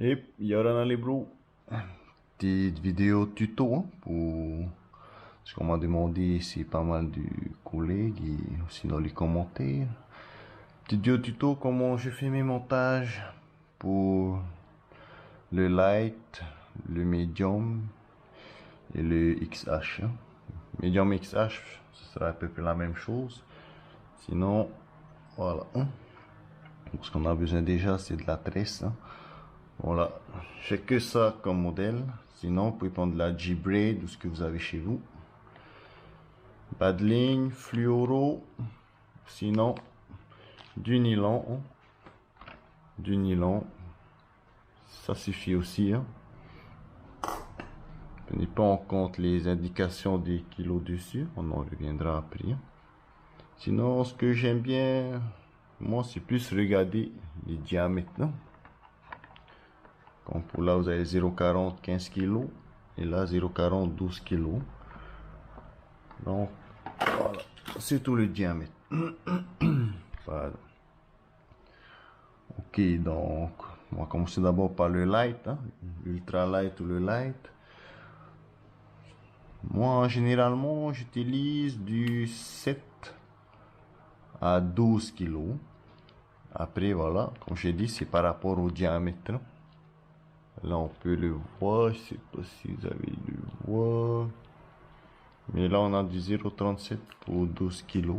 Et Yorana les bros, petite vidéo tuto hein, pour ce qu'on m'a demandé, c'est pas mal de collègues et aussi dans les commentaires. Petite vidéo tuto comment je fais mes montages pour le light, le medium et le XH. Hein. Medium XH, ce sera à peu près la même chose. Sinon, voilà. Hein. Ce qu'on a besoin déjà, c'est de la tresse. Hein. Voilà, j'ai que ça comme modèle. Sinon, vous pouvez prendre de la G-Braid ou ce que vous avez chez vous. Pas de ligne, fluoro. Sinon, du nylon. Du nylon. Ça suffit aussi. Hein. Prenez pas en compte les indications des kilos dessus. On en reviendra après. Hein. Sinon, ce que j'aime bien, moi, c'est plus regarder les diamètres. Hein. Comme pour là, vous avez 0,40, 15 kg. Et là, 0,40, 12 kg. Donc, voilà. C'est tout le diamètre. Voilà. Ok, donc, on va commencer d'abord par le light. Hein, l'ultra light ou le light. Moi, généralement, j'utilise du 7 à 12 kg. Après, voilà, comme j'ai dit, c'est par rapport au diamètre. Là, on peut le voir. Je sais pas si vous avez le voir. Mais là, on a du 0,37 pour 12 kg.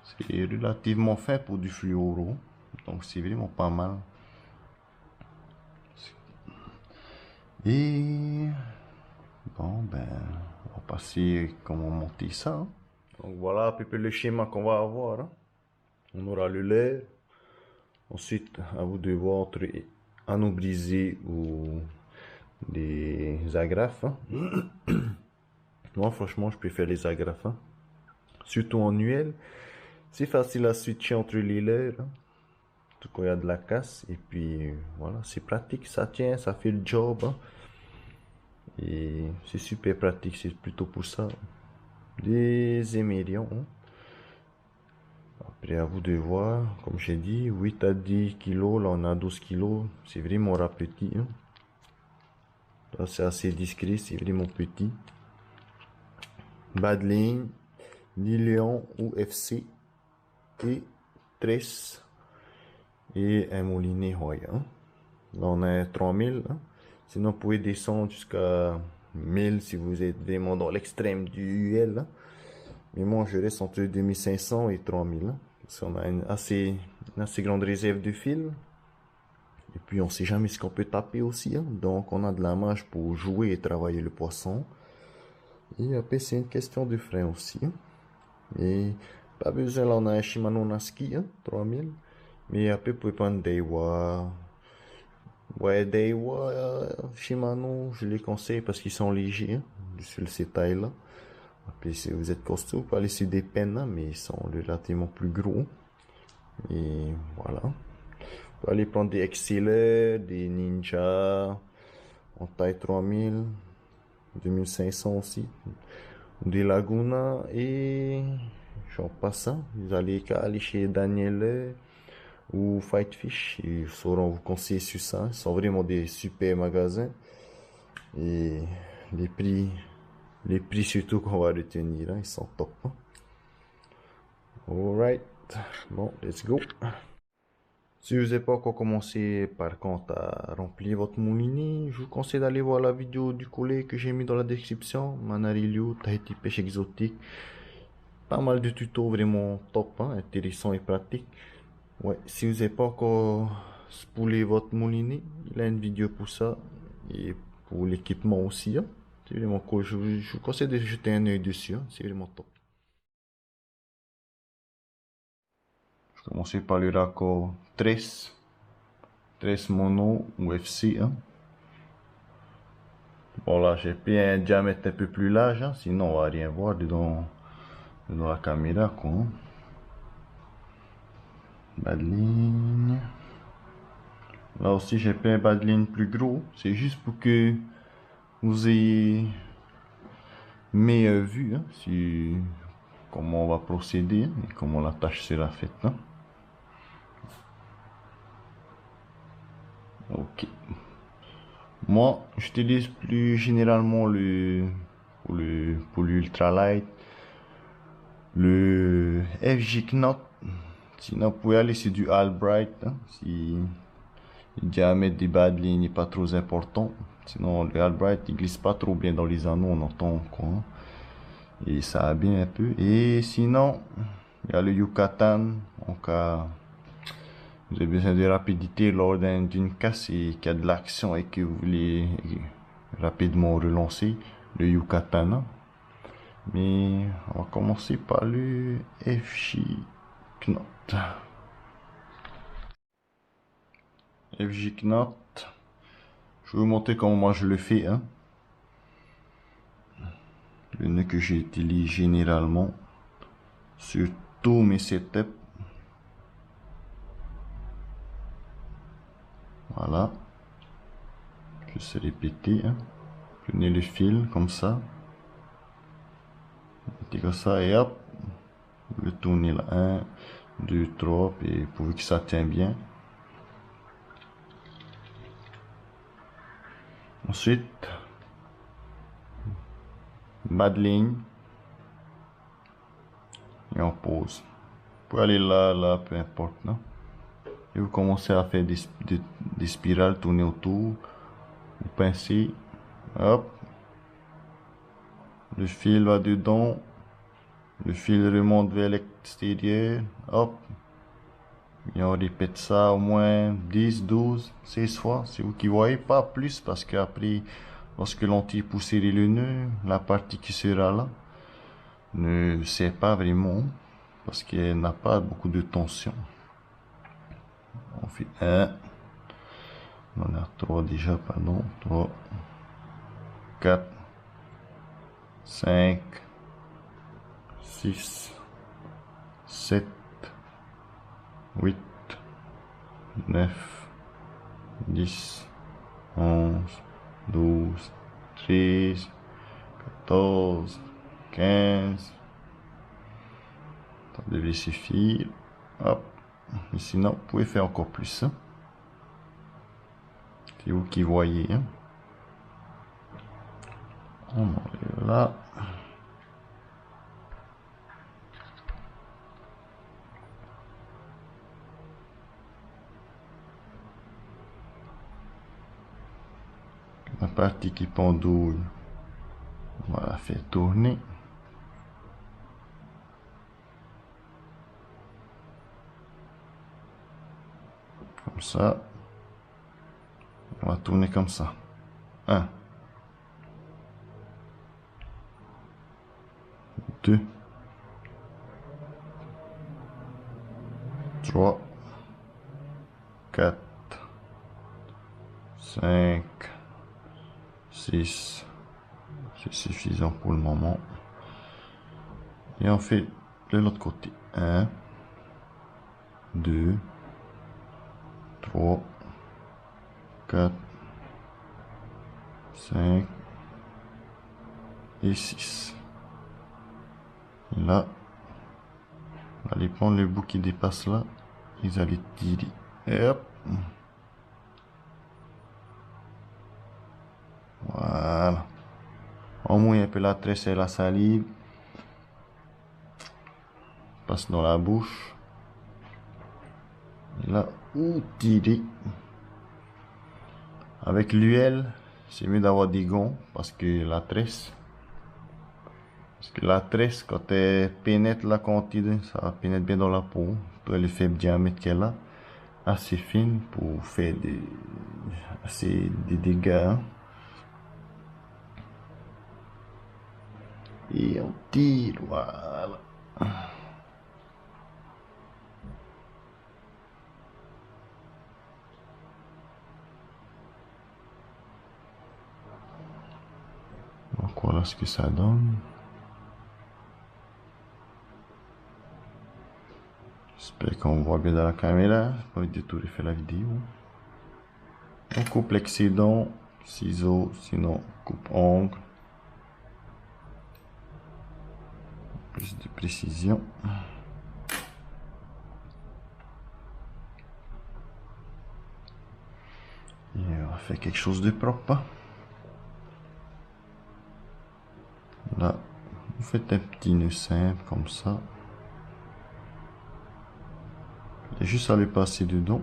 C'est relativement fin pour du fluoro. Donc, c'est vraiment pas mal. Et bon, ben, on va passer comment monter ça. Hein. Donc, voilà à peu près le schéma qu'on va avoir. Hein. On aura le lait. Ensuite, à vous de voir entre anneaux brisés ou des agrafes. Hein. Moi, franchement, je préfère les agrafes. Hein. Surtout en UL. C'est facile à switcher entre les lèvres. Hein. Tout quand il y a de la casse. Et puis, voilà, c'est pratique. Ça tient, ça fait le job. Hein. Et c'est super pratique. C'est plutôt pour ça. Des émérions. Hein. Après, à vous de voir. Comme j'ai dit, 8 à 10 kilos. Là, on a 12 kilos. C'est vraiment petit. Hein. Là, c'est assez discret. C'est vraiment petit. Bas de ligne. Nylon ou FC. Et tresse. Et un moulinet Hoya. Hein. Là, on a 3000. Hein. Sinon, vous pouvez descendre jusqu'à 1000 si vous êtes vraiment dans l'extrême du UL. Hein. Mais moi, je reste entre 2500 et 3000. Hein. Parce qu'on a une assez grande réserve de fil. Et puis, on sait jamais ce qu'on peut taper aussi. Hein. Donc, on a de la marge pour jouer et travailler le poisson. Et après, c'est une question de frein aussi. Hein. Et pas besoin, là, on a un Shimano Naski, hein, 3000. Mais après, vous pouvez prendre Daiwa. Ouais, Daiwa, Shimano, je les conseille parce qu'ils sont légers, hein, sur ces tailles-là. Après, si vous êtes costaud, vous pouvez aller sur des pennes, hein, mais ils sont relativement plus gros. Et voilà. Vous pouvez aller prendre des XLR, des Ninja, en taille 3000, 2500 aussi, des Laguna, et j'en passe ça. Vous allez aller chez Daniel ou Fightfish, ils sauront vous conseiller sur ça. Ils sont vraiment des super magasins. Et les prix surtout qu'on va retenir, hein, ils sont top. Hein. Alright, bon, let's go. Si vous n'avez pas encore commencé par contre à remplir votre moulinet, je vous conseille d'aller voir la vidéo du collet que j'ai mis dans la description. Manarilio, Tahiti pêche exotique. Pas mal de tutos vraiment top, hein, intéressant et pratique. Ouais, si vous n'avez pas encore spoulé votre moulinet, il a une vidéo pour ça. Et pour l'équipement aussi. Hein. C'est vraiment cool. Je vous conseille de jeter un œil dessus. Hein. C'est vraiment top. Je vais commencer par le raccord 13. 13 mono ou FC. Hein. Bon là, j'ai pris un diamètre un peu plus large. Hein. Sinon, on va rien voir dedans la caméra. Quoi. Hein. Bas de ligne. Là aussi, j'ai pris un bas de ligne plus gros. C'est juste pour que vous ayez meilleure vue hein, sur comment on va procéder hein, et comment la tâche sera faite. Hein. Ok. Moi, j'utilise plus généralement pour l'ultralight, le FG Knot. Sinon, vous pouvez aller sur du Albright, hein, si le diamètre des bas de ligne n'est pas trop important. Sinon, le Albright, il glisse pas trop bien dans les anneaux, on entend quoi. Hein. Et ça abîme un peu. Et sinon, il y a le Yucatan, en cas vous avez besoin de rapidité lors d'une casse et qu'il y a de l'action et que vous voulez rapidement relancer le Yucatan. Mais on va commencer par le FJ Knot. FJ Knot. Je vais vous montrer comment moi je le fais. Hein. Le nœud que j'utilise généralement sur tous mes setups. Voilà. Juste répéter. Hein. Prenez le fil comme ça. Mettez comme ça et hop. Vous le tournez là. 1, 2, 3. Et pour que ça tienne bien. Ensuite, bas de ligne. Et on pose. Vous pouvez aller là, là, peu importe. Non? Et vous commencez à faire des spirales, tourner autour. Vous pincez. Hop. Le fil va dedans. Le fil remonte vers l'extérieur. Hop. Et on répète ça au moins 10, 12, 16 fois. C'est vous qui voyez, pas plus, parce qu'après, lorsque l'on tire pour serrer le nœud, la partie qui sera là ne sert pas vraiment, parce qu'elle n'a pas beaucoup de tension. On fait 1. On en a 3 déjà, pardon. 3, 4, 5, 6, 7, 8, 9, 10, 11, 12, 13, 14, 15. Ça devait suffire. Hop. Et sinon, vous pouvez faire encore plus. Hein. C'est vous qui voyez. Hein. On enlève là. La partie qui pendouille, on va la faire tourner. Comme ça. On va tourner comme ça. 1, 2, 3, 4, 5, 6. C'est suffisant pour le moment. Et on fait de l'autre côté. 1, 2, 3, 4, 5 et 6. Et là, vous allez prendre le bout qui dépasse là. Vous allez tirer. Et hop. Voilà. On mouille un peu la tresse et la salive. Passe dans la bouche. Et là, ou tirer. Avec l'huile, c'est mieux d'avoir des gants parce que la tresse, quand elle pénètre la quantité, ça pénètre bien dans la peau. Le faible diamètre qu'elle a, assez fine pour faire des dégâts. Hein. Et on tire, voilà. Donc voilà ce que ça donne. J'espère qu'on voit bien dans la caméra. J'ai pas envie de tout refaire la vidéo. On coupe l'excédent, ciseaux, sinon coupe-ongle. Plus de précision. Et on va faire quelque chose de propre. Là, vous faites un petit nœud simple comme ça. Et juste à le passer dedans.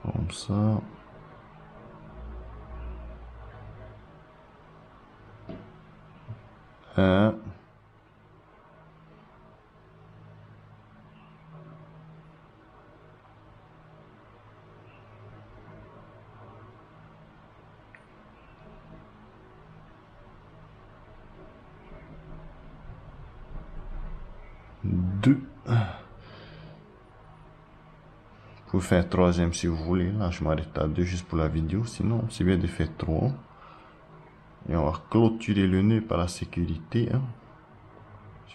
Comme ça. Un. Deux. Vous pouvez faire un troisième si vous voulez. Là, je m'arrête à deux juste pour la vidéo. Sinon, c'est bien de faire trois. Et on va clôturer le nœud par la sécurité. Hein.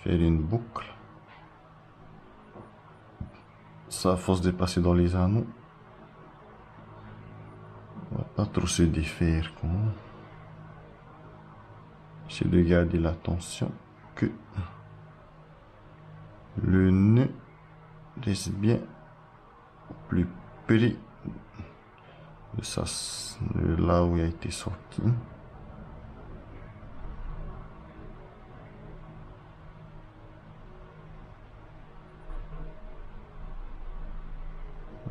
Faire une boucle. Ça, à force de passer dans les anneaux, on va pas trop se défaire. J'essaie de garder la tension que le nœud reste bien plus près de ça, de là où il a été sorti.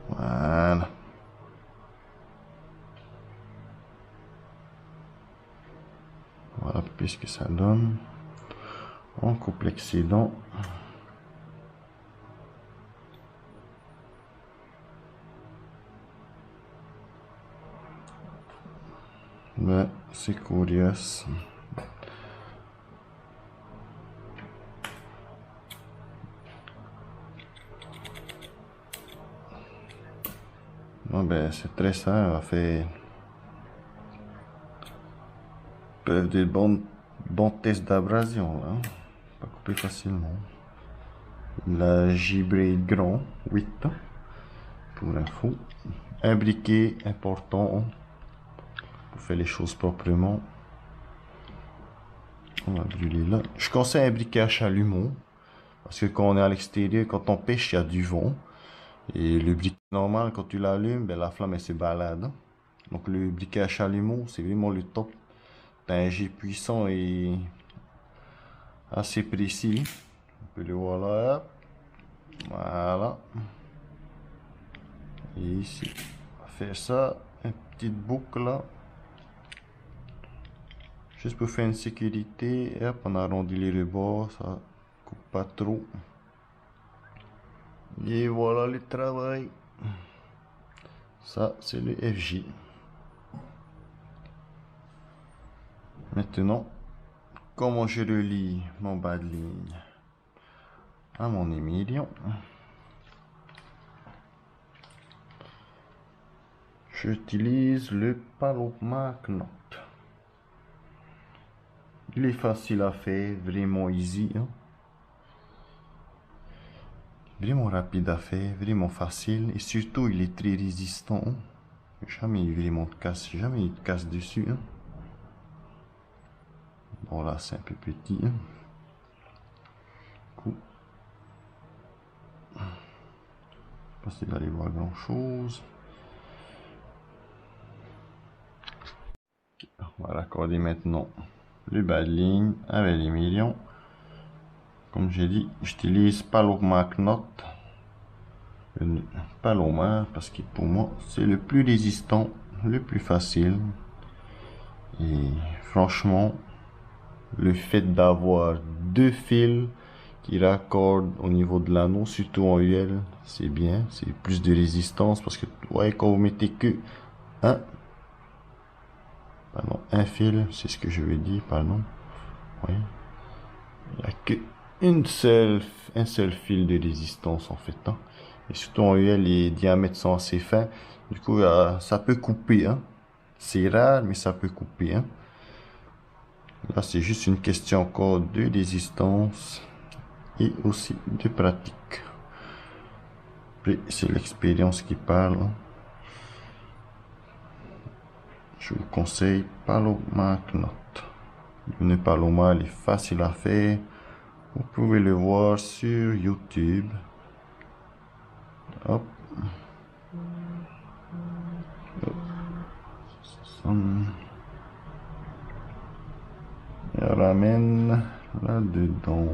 Voilà. Voilà puisque ça donne. On coupe l'excédent. Mais c'est curieux. Non, ben, c'est très simple. On va faire des bons tests d'abrasion. Hein. Pas couper facilement. La J-Braid grand 8 pour info. Un briquet important pour faire les choses proprement. On va brûler là. Je conseille un briquet à chalumeau parce que quand on est à l'extérieur, quand on pêche, il y a du vent. Et le briquet normal, quand tu l'allumes, ben, la flamme elle se balade. Donc le briquet à chalumeau, c'est vraiment le top. T'as un jet puissant et assez précis. On peut le voir là. Voilà. Et ici, on va faire ça, une petite boucle là. Juste pour faire une sécurité. Et hop, on arrondit les rebords, ça coupe pas trop. Et voilà le travail. Ça, c'est le FJ. Maintenant, comment je relie mon bas de ligne à mon émilion? J'utilise le Paloma Knot. Il est facile à faire, vraiment easy. Hein? Vraiment rapide à faire, vraiment facile. Et surtout, il est très résistant. Hein? Jamais eu vraiment de casse, jamais eu de casse dessus. Hein? Bon, là, c'est un peu petit. Hein? Cool. Je ne sais pas s'il va aller voir grand chose. On va raccorder maintenant le bas de ligne avec les millions. Comme j'ai dit, j'utilise Paloma Knot. Paloma parce que pour moi c'est le plus résistant, le plus facile. Et franchement, le fait d'avoir deux fils qui raccordent au niveau de l'anneau, surtout en UL, c'est bien, c'est plus de résistance parce que ouais, quand vous mettez que un fil, c'est ce que je veux dire, pardon. Oui. Il n'y a que un seul fil de résistance en fait. Hein. Et surtout en UL, les diamètres sont assez fins. Du coup, ça peut couper. Hein. C'est rare, mais ça peut couper. Hein. Là, c'est juste une question encore de résistance et aussi de pratique. Après, c'est l'expérience qui parle. Hein. Je vous conseille Paloma Knot. Le Paloma, il est facile à faire. Vous pouvez le voir sur YouTube. Hop. Et on ramène là-dedans.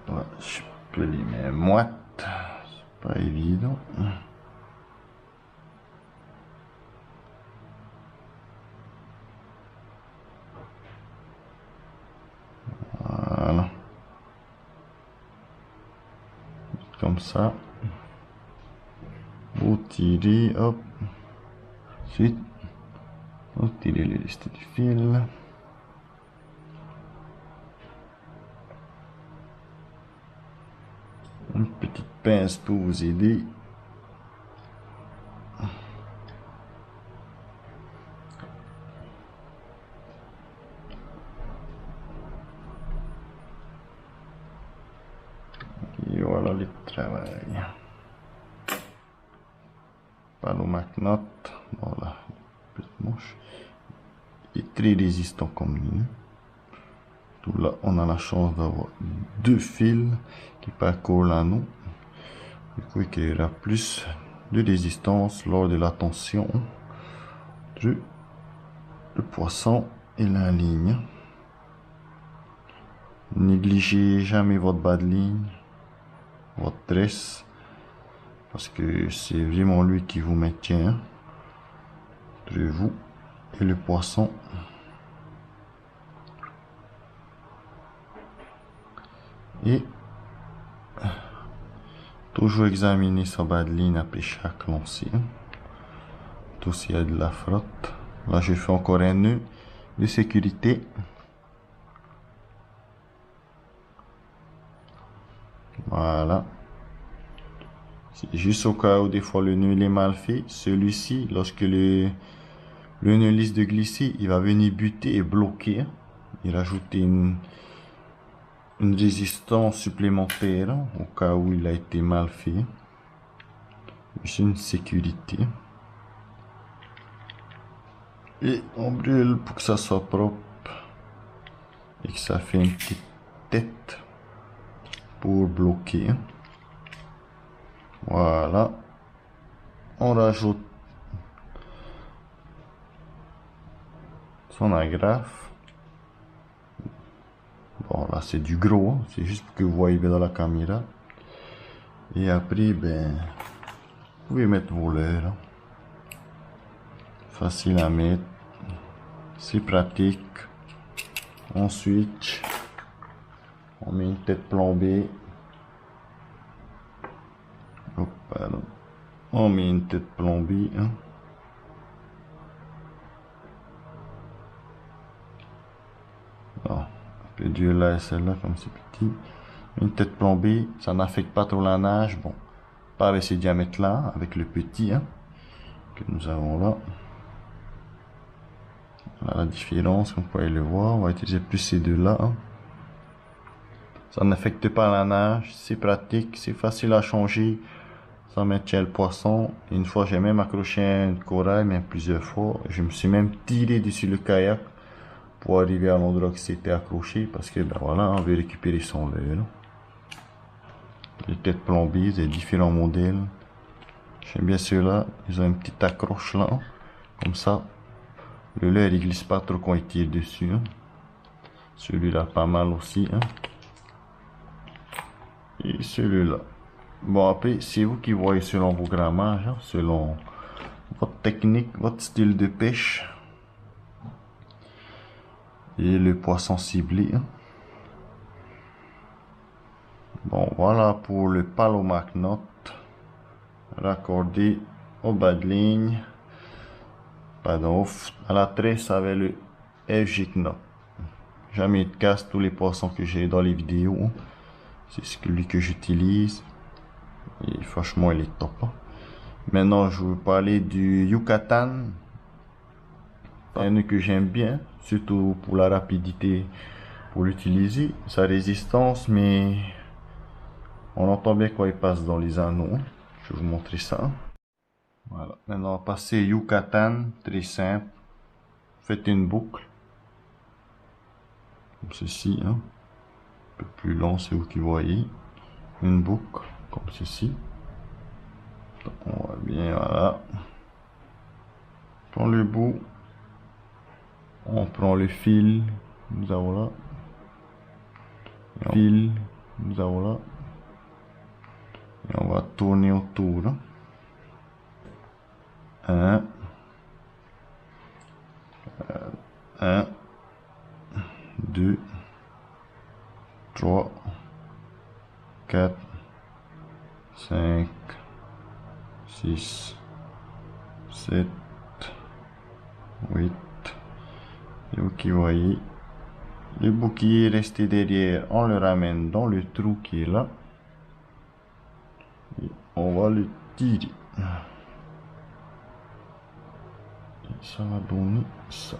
Ouais, je peux les mettre moite. C'est pas évident. Voilà. Comme ça. Vous tirez, hop. Ensuite, vous tirez les restes du fil. Une petite pince pour vous aider. Et voilà le travail. Palomacnot, voilà, petite mouche. Il est très résistant comme lui. Tout là, on a la chance d'avoir deux fils qui parcourent l'anneau. Du coup, il créera plus de résistance lors de la tension du le poisson et la ligne. Négligez jamais votre bas de ligne, votre tresse, parce que c'est vraiment lui qui vous maintient entre vous et le poisson. Et toujours examiner sa bas de ligne après chaque lancé. Tout s'il y a de la frotte. Là, je fais encore un nœud de sécurité. Voilà. C'est juste au cas où des fois le nœud il est mal fait. Celui-ci, lorsque le nœud lisse de glisser, il va venir buter et bloquer. Il rajoute une résistance supplémentaire au cas où il a été mal fait. C'est une sécurité. Et on brûle pour que ça soit propre et que ça fait une petite tête pour bloquer. Voilà. On rajoute son agrafe. Bon, là c'est du gros, hein. C'est juste pour que vous voyez bien dans la caméra. Et après, ben, vous pouvez mettre vos leurres, hein. Facile à mettre. C'est pratique. On switch. On met une tête plombée. Hop, pardon. On met une tête plombée, hein. Bon, un peu dur là et celle-là comme c'est petit. Une tête plombée, ça n'affecte pas trop la nage. Bon, pas avec ces diamètres-là, avec le petit, hein, que nous avons là. Voilà la différence, comme vous pouvez le voir. On va utiliser plus ces deux-là, hein. Ça n'affecte pas la nage, c'est pratique, c'est facile à changer. Ça maintient le poisson. Une fois, j'ai même accroché un corail, même plusieurs fois. Je me suis même tiré dessus le kayak pour arriver à l'endroit que c'était accroché, parce que ben voilà, on veut récupérer son leurre. Les têtes plombées, des différents modèles. J'aime bien ceux-là, ils ont une petite accroche là, comme ça. Le leurre il glisse pas trop quand il tire dessus, hein. Celui-là pas mal aussi, hein. Et celui-là. Bon, après, c'est vous qui voyez selon vos grammages, hein, selon votre technique, votre style de pêche. Et le poisson ciblé, hein. Bon, voilà pour le Palomacnot raccordé au bas de ligne, pardon, à la tresse avec le FG Knot. Jamais de casse, tous les poissons que j'ai dans les vidéos, c'est celui que j'utilise. Et franchement, il est top, hein. Maintenant, je vais vous parler du Yucatan. C'est un nœud que j'aime bien, surtout pour la rapidité pour l'utiliser, sa résistance, mais on entend bien quand il passe dans les anneaux. Je vais vous montrer ça. Voilà. Maintenant, on va passer Yucatan, très simple. Faites une boucle. comme ceci, hein. Un peu plus long, c'est vous qui voyez. Une boucle, comme ceci. Donc, on va bien, voilà. On prend le bout. On prend le fil, nous avons là. Fil, nous avons là. Et on va tourner autour. Un, 2, 3, 4, 5, 6, 7, 8. Et vous qui voyez, le bout qui est resté derrière, on le ramène dans le trou qui est là. Et on va le tirer. Et ça va donner ça.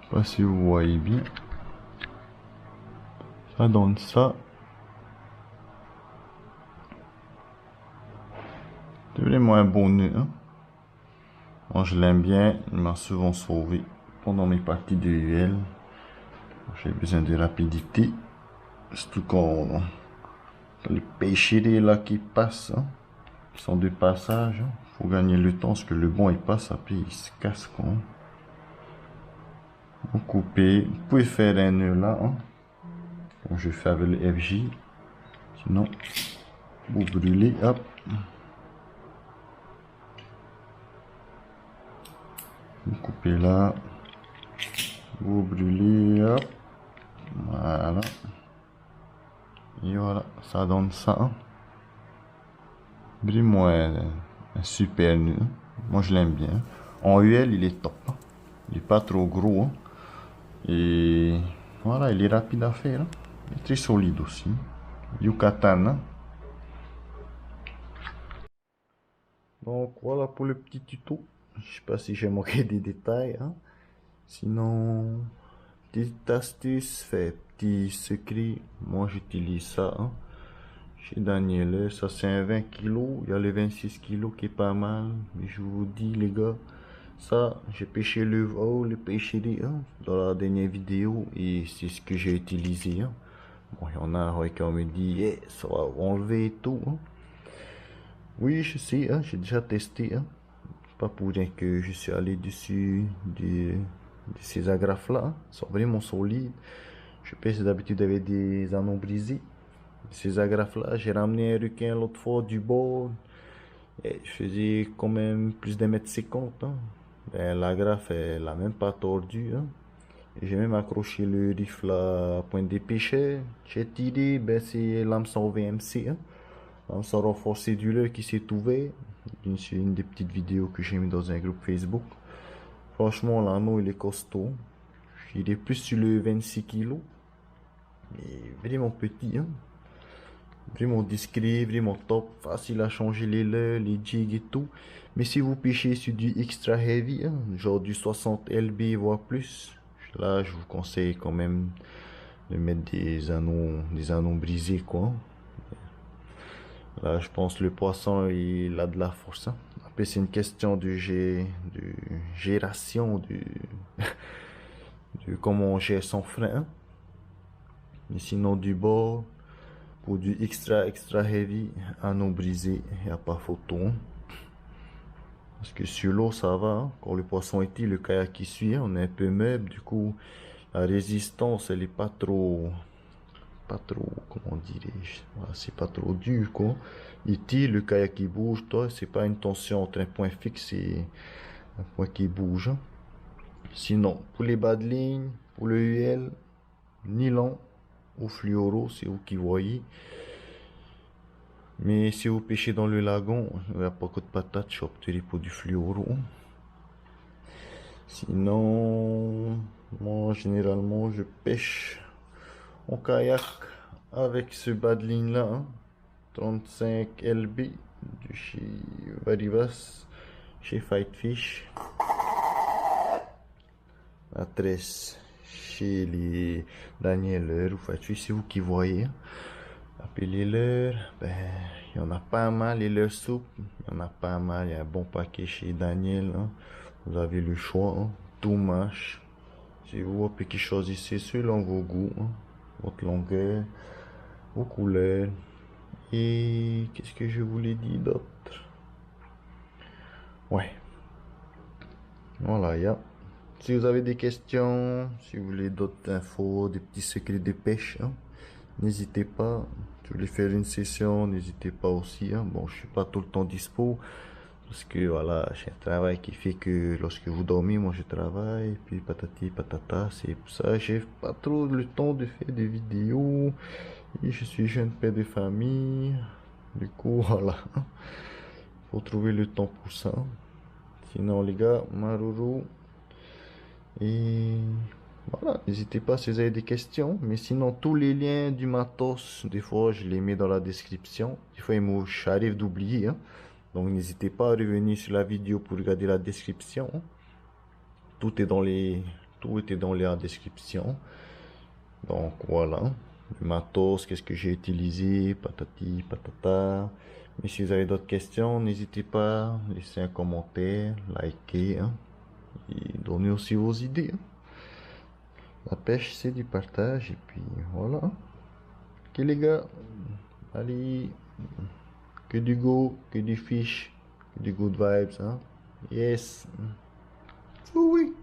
Je sais pas si vous voyez bien. Ça donne ça. C'est vraiment un bon nœud. Hein? Moi je l'aime bien, il m'a souvent sauvé pendant mes parties de UL. J'ai besoin de rapidité. Surtout quand les pêcheries là qui passent, hein, qui sont de passage. Hein. Faut gagner le temps parce que le bon il passe, après il se casse quoi. Vous coupez, vous pouvez faire un nœud là, hein, comme je fais avec le FJ. Sinon, vous brûlez, hop. Vous coupez là, vous brûlez, hop. Voilà. Et voilà, ça donne ça. Hein. Vraiment un super nœud. Moi je l'aime bien. En UL il est top. Hein. Il est pas trop gros. Hein. Et voilà, il est rapide à faire. Hein. Il est très solide aussi. Yucatan. Hein. Donc voilà pour le petit tuto. Je sais pas si j'ai manqué des détails. Hein. Sinon, petite astuce, fait petit secret. Moi j'utilise ça. Hein. Chez Daniel, ça c'est un 20 kg. Il y a le 26 kg qui est pas mal. Mais je vous dis les gars, ça j'ai pêché le pêcherie hein, dans la dernière vidéo et c'est ce que j'ai utilisé. Hein. Bon, il y en a qui me dit yeah, ça va enlever et tout. Hein. Oui, je sais, hein, j'ai déjà testé. Hein. Pas pour rien que je suis allé dessus de ces agrafes-là. Hein. Ils sont vraiment solides. Je pêche d'habitude avec des anneaux brisés. Ces agrafes-là, j'ai ramené un requin l'autre fois du bord. Et je faisais quand même plus d'un mètre 50. Hein. Ben, l'agrafe, elle a même pas tordu. Hein. J'ai même accroché le rifle à pointe des pêcheurs. J'ai tiré, ben c'est l'hameçon VMC. Hein. L'hameçon renforcé du leurre qui s'est ouvert. C'est une des petites vidéos que j'ai mis dans un groupe Facebook. Franchement, l'anneau, il est costaud. Il est plus sur le 26 kg. Mais vraiment petit. Hein. Vraiment discret, vraiment top, facile à changer les leurres, les jigs et tout. Mais si vous pêchez sur du extra heavy, hein, genre du 60 lb voire plus, là je vous conseille quand même de mettre des anneaux brisés quoi. Là je pense que le poisson il a de la force. Hein. Après c'est une question de gération, de comment on gère son frein. Hein. Mais sinon du bord. Pour du extra heavy, anneau brisé, il n'y a pas photo. Hein. Parce que sur l'eau, ça va. Hein. Quand le poisson est le kayak qui suit, hein, on est un peu meuble. Du coup, la résistance, elle est pas trop, comment dirais-je, voilà, c'est pas trop dur, quoi. Il tire, le kayak qui bouge, toi, c'est pas une tension entre un point fixe et un point qui bouge. Hein. Sinon, pour les bas de ligne, pour le UL, nylon ou fluoro, c'est vous qui voyez. Mais si vous pêchez dans le lagon, il n'y a pas que de patates, je opterai pour du fluoro. Sinon, moi généralement je pêche en kayak avec ce bas de ligne là, hein, 35 LB de chez Varivas, chez Fightfish. La tresse chez les Danieleurs, ou fait, c'est vous qui voyez. Appelez-leur, ben, il y en a pas mal, et leur soupe, il y en a pas mal, il y a un bon paquet chez Daniel, hein. Vous avez le choix, hein. Tout marche. C'est vous qui choisissez selon vos goûts, hein, votre longueur, vos couleurs. Et qu'est-ce que je vous l'ai dit d'autre? Ouais, voilà, il y a. Si vous avez des questions, si vous voulez d'autres infos, des petits secrets de pêche, hein, n'hésitez pas. Si vous voulez faire une session, n'hésitez pas aussi, hein. Bon, je suis pas tout le temps dispo parce que voilà, j'ai un travail qui fait que lorsque vous dormez, moi je travaille, et puis patati patata, c'est pour ça j'ai pas trop le temps de faire des vidéos. Et je suis jeune père de famille, du coup voilà, faut trouver le temps pour ça. Sinon les gars, Maruru. Et voilà, n'hésitez pas si vous avez des questions. Mais sinon, tous les liens du matos, des fois, je les mets dans la description. Des fois, j'arrive d'oublier, hein. Donc, n'hésitez pas à revenir sur la vidéo pour regarder la description. Tout est dans les, tout était dans la description. Donc, voilà. Le matos, qu'est-ce que j'ai utilisé, patati, patata. Mais si vous avez d'autres questions, n'hésitez pas à laisser un commentaire, liker, hein, et donner aussi vos idées, hein. La pêche, c'est du partage. Et puis voilà. Ok les gars. Allez. Que du go, que du fish, que du good vibes. Hein. Yes. Oui.